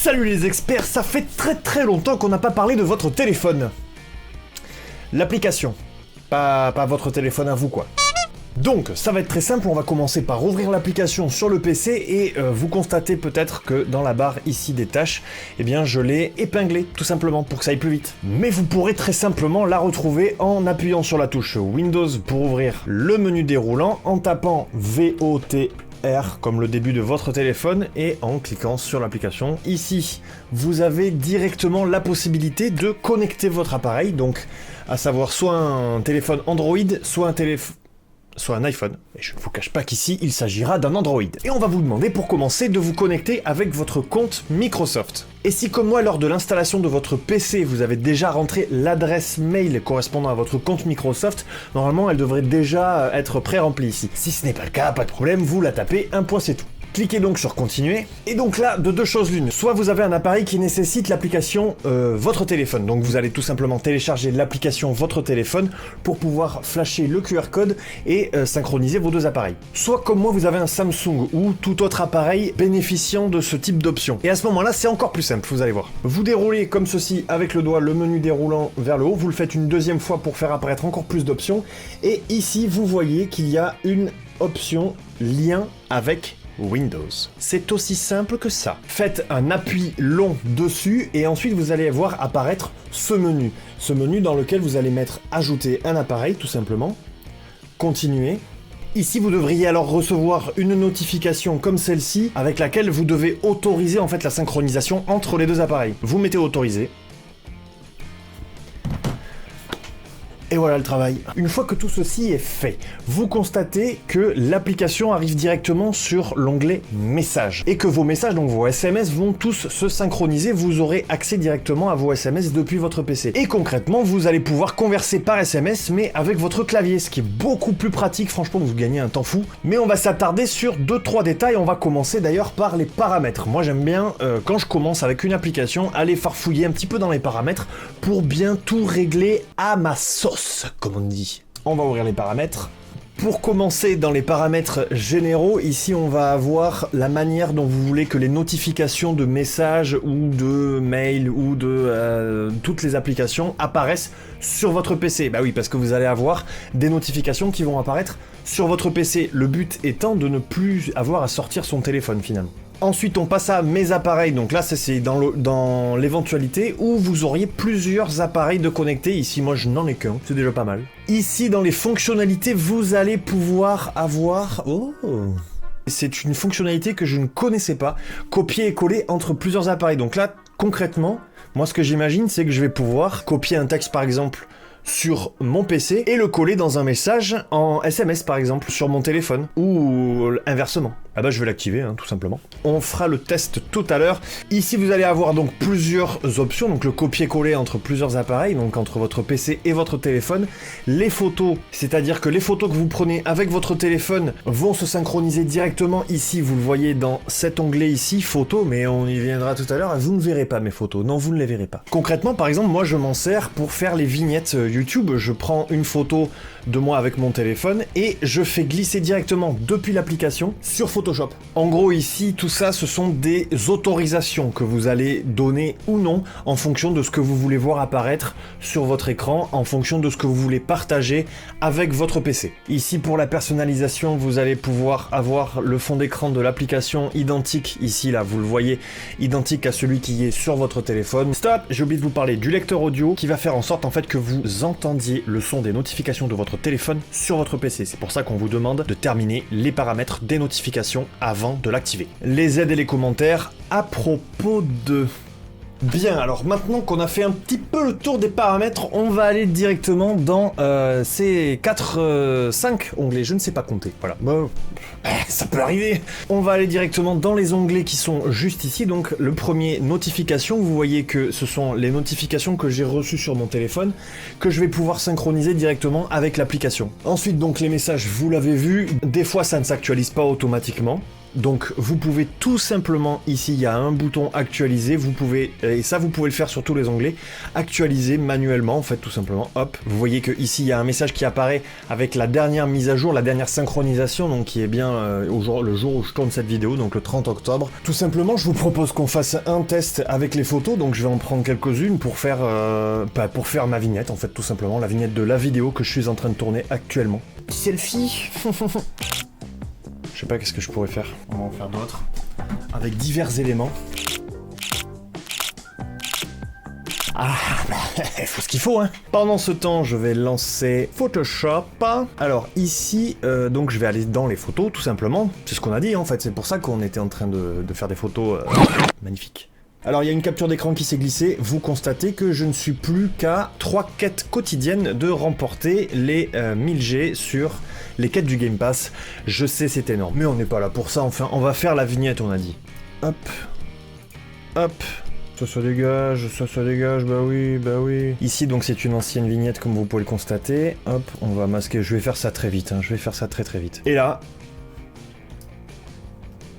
Salut les experts, ça fait très longtemps qu'on n'a pas parlé de votre téléphone. L'application, pas votre téléphone à vous quoi. Donc, ça va être très simple, on va commencer par ouvrir l'application sur le PC et vous constatez peut-être que dans la barre ici des tâches, eh bien je l'ai épinglée tout simplement pour que ça aille plus vite. Mais vous pourrez très simplement la retrouver en appuyant sur la touche Windows pour ouvrir le menu déroulant, en tapant VOTR comme le début de votre téléphone et en cliquant sur l'application. Ici, vous avez directement la possibilité de connecter votre appareil, donc à savoir soit un téléphone Android, soit un iPhone. Et je ne vous cache pas qu'ici, il s'agira d'un Android. Et on va vous demander pour commencer de vous connecter avec votre compte Microsoft. Et si comme moi, lors de l'installation de votre PC, vous avez déjà rentré l'adresse mail correspondant à votre compte Microsoft, normalement elle devrait déjà être pré-remplie ici. Si ce n'est pas le cas, pas de problème, vous la tapez, un point c'est tout. Cliquez donc sur continuer, et donc là, de deux choses l'une, soit vous avez un appareil qui nécessite l'application votre téléphone, donc vous allez tout simplement télécharger l'application votre téléphone pour pouvoir flasher le QR code et synchroniser vos deux appareils. Soit comme moi, vous avez un Samsung ou tout autre appareil bénéficiant de ce type d'option. Et à ce moment-là, c'est encore plus simple, vous allez voir. Vous déroulez comme ceci avec le doigt le menu déroulant vers le haut, vous le faites une deuxième fois pour faire apparaître encore plus d'options, et ici, vous voyez qu'il y a une option lien avec Windows. C'est aussi simple que ça. Faites un appui long dessus et ensuite vous allez voir apparaître ce menu. Ce menu dans lequel vous allez mettre ajouter un appareil tout simplement. Continuer. Ici vous devriez alors recevoir une notification comme celle-ci avec laquelle vous devez autoriser en fait la synchronisation entre les deux appareils. Vous mettez autoriser. Et voilà le travail. Une fois que tout ceci est fait, vous constatez que l'application arrive directement sur l'onglet Messages. Et que vos messages, donc vos SMS, vont tous se synchroniser. Vous aurez accès directement à vos SMS depuis votre PC. Et concrètement, vous allez pouvoir converser par SMS, mais avec votre clavier, ce qui est beaucoup plus pratique. Franchement, vous gagnez un temps fou. Mais on va s'attarder sur 2-3 détails. On va commencer d'ailleurs par les paramètres. Moi, j'aime bien, quand je commence avec une application, aller farfouiller un petit peu dans les paramètres pour bien tout régler à ma sauce, comme on dit. On va ouvrir les paramètres. Pour commencer dans les paramètres généraux, ici on va avoir la manière dont vous voulez que les notifications de messages ou de mails ou de toutes les applications apparaissent sur votre PC. Bah oui, parce que vous allez avoir des notifications qui vont apparaître sur votre PC. Le but étant de ne plus avoir à sortir son téléphone finalement. Ensuite, on passe à mes appareils. Donc là, c'est dans l'éventualité où vous auriez plusieurs appareils de connectés. Ici, moi, je n'en ai qu'un. C'est déjà pas mal. Ici, dans les fonctionnalités, vous allez pouvoir avoir... Oh, c'est une fonctionnalité que je ne connaissais pas. Copier et coller entre plusieurs appareils. Donc là, concrètement, moi, ce que j'imagine, c'est que je vais pouvoir copier un texte, par exemple, sur mon PC et le coller dans un message en SMS par exemple sur mon téléphone ou inversement. Ah bah je vais l'activer tout simplement. On fera le test tout à l'heure. Ici vous allez avoir donc plusieurs options, donc le copier-coller entre plusieurs appareils, donc entre votre PC et votre téléphone. Les photos, c'est-à-dire que les photos que vous prenez avec votre téléphone vont se synchroniser directement ici, vous le voyez dans cet onglet ici, photos, mais on y viendra tout à l'heure, vous ne verrez pas mes photos, non vous ne les verrez pas. Concrètement par exemple, moi je m'en sers pour faire les vignettes YouTube, je prends une photo de moi avec mon téléphone et je fais glisser directement depuis l'application sur Photoshop. En gros ici, tout ça, ce sont des autorisations que vous allez donner ou non en fonction de ce que vous voulez voir apparaître sur votre écran, en fonction de ce que vous voulez partager avec votre PC. Ici, pour la personnalisation, vous allez pouvoir avoir le fond d'écran de l'application identique, ici là, vous le voyez, identique à celui qui est sur votre téléphone. Stop, j'ai oublié de vous parler du lecteur audio qui va faire en sorte en fait que vous entendiez le son des notifications de votre téléphone sur votre PC. C'est pour ça qu'on vous demande de terminer les paramètres des notifications avant de l'activer. Les aides et les commentaires à propos de... Bien, alors maintenant qu'on a fait un petit peu le tour des paramètres, on va aller directement dans ces 5 onglets, je ne sais pas compter, voilà. Ça peut arriver. On va aller directement dans les onglets qui sont juste ici, donc le premier, notifications, vous voyez que ce sont les notifications que j'ai reçues sur mon téléphone, que je vais pouvoir synchroniser directement avec l'application. Ensuite donc les messages, vous l'avez vu, des fois ça ne s'actualise pas automatiquement. Donc vous pouvez tout simplement, ici il y a un bouton actualiser, vous pouvez, et ça vous pouvez le faire sur tous les onglets, actualiser manuellement en fait tout simplement, hop. Vous voyez que ici il y a un message qui apparaît avec la dernière mise à jour, la dernière synchronisation, donc qui est bien le jour où je tourne cette vidéo, donc le 30 octobre. Tout simplement je vous propose qu'on fasse un test avec les photos, donc je vais en prendre quelques-unes pour faire, pour faire ma vignette en fait tout simplement, la vignette de la vidéo que je suis en train de tourner actuellement. Selfie. Je sais pas qu'est-ce que je pourrais faire. On va en faire d'autres. Avec divers éléments. Ah, il faut ce qu'il faut, hein. Pendant ce temps, je vais lancer Photoshop. Alors ici, donc je vais aller dans les photos, tout simplement. C'est ce qu'on a dit, en fait. C'est pour ça qu'on était en train de faire des photos magnifiques. Alors il y a une capture d'écran qui s'est glissée, vous constatez que je ne suis plus qu'à 3 quêtes quotidiennes de remporter les 1000G sur les quêtes du Game Pass. Je sais, c'est énorme, mais on n'est pas là pour ça, enfin on va faire la vignette, on a dit. Hop, hop, ça dégage, bah oui. Ici donc c'est une ancienne vignette comme vous pouvez le constater, hop, on va masquer, je vais faire ça très vite, hein. Je vais faire ça très vite. Et là,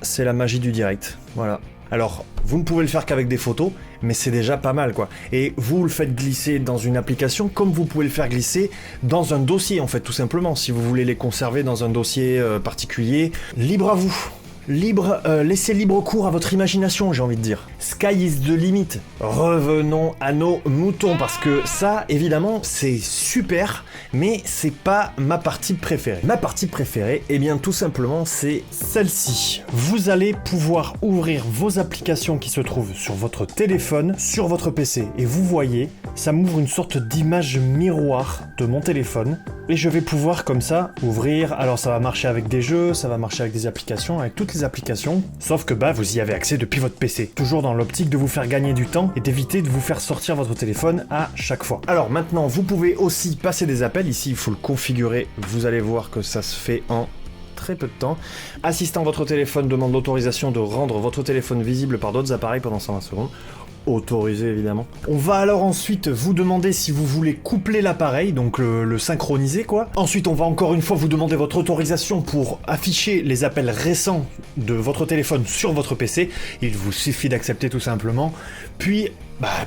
c'est la magie du direct, voilà. Alors, vous ne pouvez le faire qu'avec des photos, mais c'est déjà pas mal, quoi. Et vous le faites glisser dans une application, comme vous pouvez le faire glisser dans un dossier, en fait, tout simplement. Si vous voulez les conserver dans un dossier particulier, libre à vous. Laissez libre cours à votre imagination, j'ai envie de dire. Sky is the limit. Revenons à nos moutons, parce que ça, évidemment, c'est super, mais c'est pas ma partie préférée. Ma partie préférée, eh bien, tout simplement, c'est celle-ci. Vous allez pouvoir ouvrir vos applications qui se trouvent sur votre téléphone, sur votre PC. Et vous voyez, ça m'ouvre une sorte d'image miroir de mon téléphone. Et je vais pouvoir, comme ça, ouvrir. Alors, ça va marcher avec des jeux, ça va marcher avec des applications, avec toutes les applications, sauf que vous y avez accès depuis votre PC. Toujours dans l'optique de vous faire gagner du temps et d'éviter de vous faire sortir votre téléphone à chaque fois. Alors maintenant, vous pouvez aussi passer des appels. Ici, il faut le configurer. Vous allez voir que ça se fait en très peu de temps. Assistant votre téléphone demande l'autorisation de rendre votre téléphone visible par d'autres appareils pendant 120 secondes. Autorisé évidemment. On va alors ensuite vous demander si vous voulez coupler l'appareil, donc le synchroniser quoi. Ensuite on va encore une fois vous demander votre autorisation pour afficher les appels récents de votre téléphone sur votre PC. Il vous suffit d'accepter tout simplement. Puis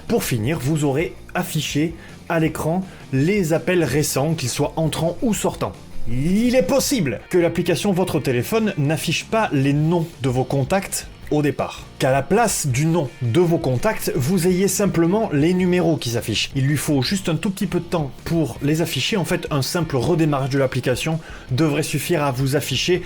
pour finir vous aurez affiché à l'écran les appels récents, qu'ils soient entrants ou sortants. Il est possible que l'application Votre téléphone n'affiche pas les noms de vos contacts au départ. Qu'à la place du nom de vos contacts, vous ayez simplement les numéros qui s'affichent. Il lui faut juste un tout petit peu de temps pour les afficher. En fait, un simple redémarrage de l'application devrait suffire à vous afficher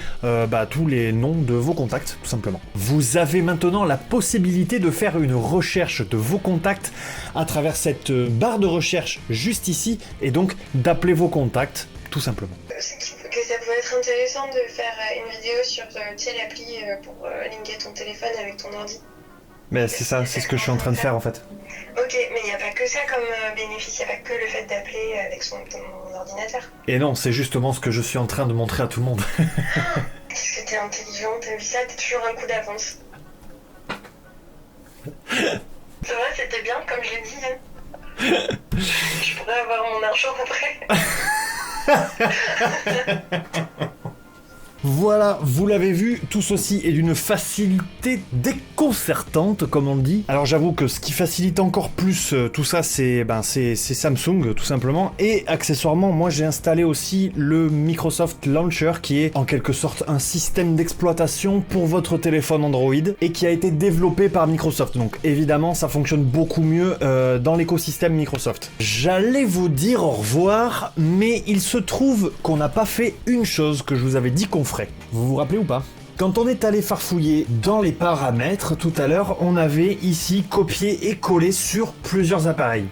tous les noms de vos contacts, tout simplement. Vous avez maintenant la possibilité de faire une recherche de vos contacts à travers cette barre de recherche juste ici, et donc d'appeler vos contacts, tout simplement. Que ça pouvait être intéressant de faire une vidéo sur l'appli pour linker ton téléphone avec ton ordi. Mais c'est ça, c'est ce que je suis en train de faire en fait. Ok, mais il n'y a pas que ça comme bénéfice, il n'y a pas que le fait d'appeler avec ton ordinateur. Et non, c'est justement ce que je suis en train de montrer à tout le monde. Est-ce que t'es intelligent, t'as vu ça, t'as toujours un coup d'avance. Ça va, c'était bien comme je l'ai dit. Hein. Je pourrais avoir mon argent après. Voilà, vous l'avez vu, tout ceci est d'une facilité déconcertante, comme on le dit. Alors j'avoue que ce qui facilite encore plus tout ça, c'est Samsung, tout simplement. Et accessoirement, moi j'ai installé aussi le Microsoft Launcher, qui est en quelque sorte un système d'exploitation pour votre téléphone Android, et qui a été développé par Microsoft. Donc évidemment, ça fonctionne beaucoup mieux dans l'écosystème Microsoft. J'allais vous dire au revoir, mais il se trouve qu'on n'a pas fait une chose que je vous avais dit qu'on ferait. Vous vous rappelez ou pas ? Quand on est allé farfouiller dans les paramètres tout à l'heure, on avait ici copié et collé sur plusieurs appareils.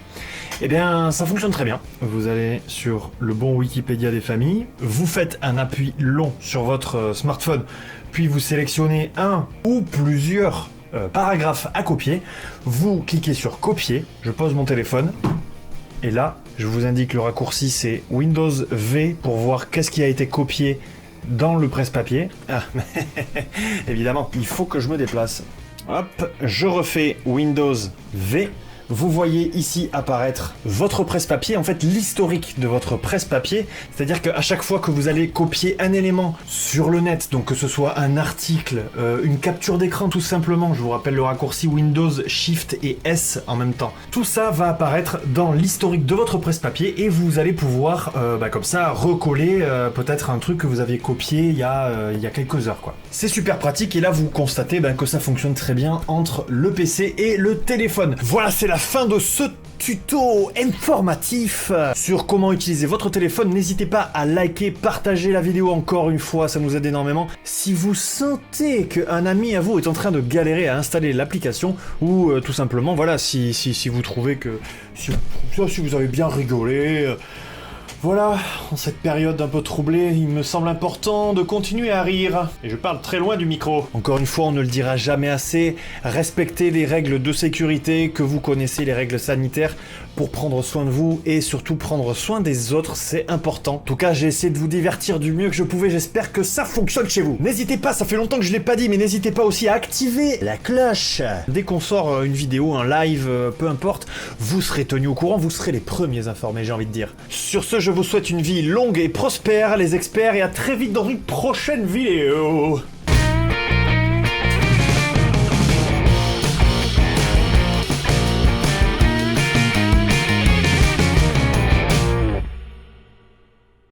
Eh bien, ça fonctionne très bien. Vous allez sur le bon Wikipédia des familles, vous faites un appui long sur votre smartphone, puis vous sélectionnez un ou plusieurs paragraphes à copier, vous cliquez sur copier, je pose mon téléphone, et là, je vous indique le raccourci, c'est Windows V pour voir qu'est-ce qui a été copié dans le presse-papier. Ah, évidemment, il faut que je me déplace. Hop, je refais Windows V. vous voyez ici apparaître votre presse-papier, en fait l'historique de votre presse-papier, c'est-à-dire qu'à chaque fois que vous allez copier un élément sur le net, donc que ce soit un article, une capture d'écran tout simplement, je vous rappelle le raccourci Windows Shift et S en même temps, tout ça va apparaître dans l'historique de votre presse-papier et vous allez pouvoir comme ça recoller peut-être un truc que vous aviez copié il y a quelques heures quoi. C'est super pratique et là vous constatez que ça fonctionne très bien entre le PC et le téléphone. Voilà, c'est la fin de ce tuto informatif sur comment utiliser votre téléphone. N'hésitez pas à liker, partager la vidéo encore une fois, ça nous aide énormément. Si vous sentez qu'un ami à vous est en train de galérer à installer l'application ou tout simplement, voilà, si vous trouvez que si vous avez bien rigolé, voilà, en cette période un peu troublée, il me semble important de continuer à rire. Et je parle très loin du micro. Encore une fois, on ne le dira jamais assez, respectez les règles de sécurité, que vous connaissez les règles sanitaires, pour prendre soin de vous et surtout prendre soin des autres, c'est important. En tout cas, j'ai essayé de vous divertir du mieux que je pouvais, j'espère que ça fonctionne chez vous. N'hésitez pas, ça fait longtemps que je l'ai pas dit, mais n'hésitez pas aussi à activer la cloche. Dès qu'on sort une vidéo, un live, peu importe, vous serez tenus au courant, vous serez les premiers informés, j'ai envie de dire. Sur ce, je vous souhaite une vie longue et prospère, les experts, et à très vite dans une prochaine vidéo.